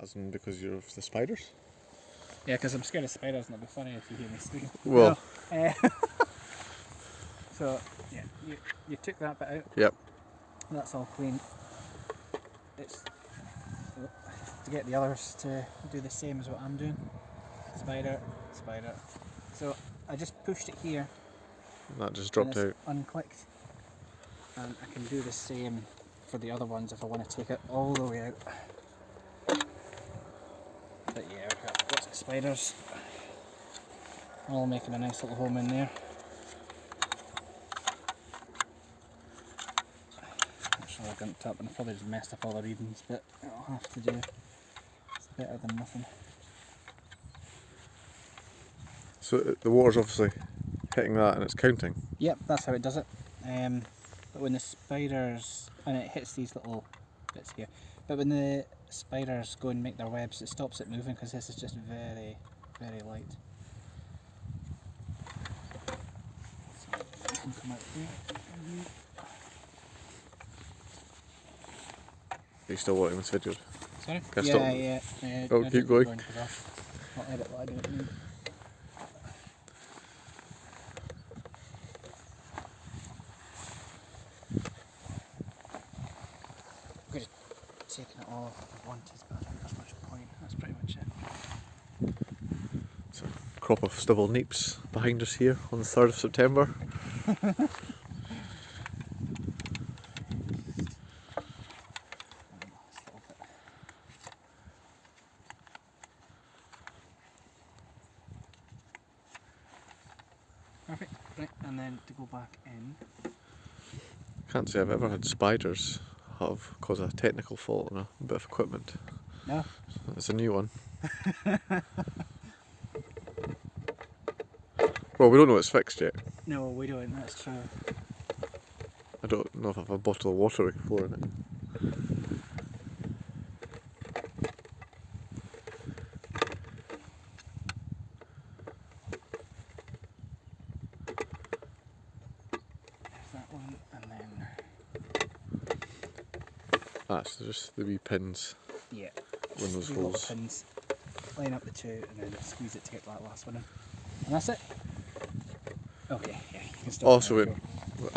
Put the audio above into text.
As in because you're of the spiders? Yeah, because I'm scared of spiders and it'll be funny if you hear me scream. Well. No, so, yeah, you took that bit out. Yep. That's all clean. It's to get the others to do the same as what I'm doing. Spider, spider. So I just pushed it here. And that just dropped out. Unclicked. And I can do the same for the other ones if I want to take it all the way out. But yeah, we've got lots of spiders. All making a nice little home in there. Actually, I got up and probably just messed up all the readings, but I'll have to do. It's better than nothing. So the water's obviously hitting that and it's counting? Yep, that's how it does it. But when the spiders, and it hits these little bits here, but when the spiders go and make their webs, it stops it moving because this is just very, very light. So you can come out here. Are you still watching this video? Sorry? Can I stop? Yeah. Oh, I keep going. I'll edit what I do at the moment. I'm just taking it all if I wanted, but I don't think there's much point. That's pretty much it. So, crop of stubble neeps behind us here on the 3rd of September. Perfect. Right, and then to go back in. Can't say I've ever had spiders have caused a technical fault on a bit of equipment. No. It's a new one. Well, we don't know it's fixed yet. No, we don't, that's true. I don't know if I have a bottle of water we can pour in it. There's that one, and then... That's just the wee pins. Yeah. In those Three little holes. pins. Line up the two, and then squeeze it to get that last one in. And that's it. Okay, yeah, you can stop. Also, now, it, sure.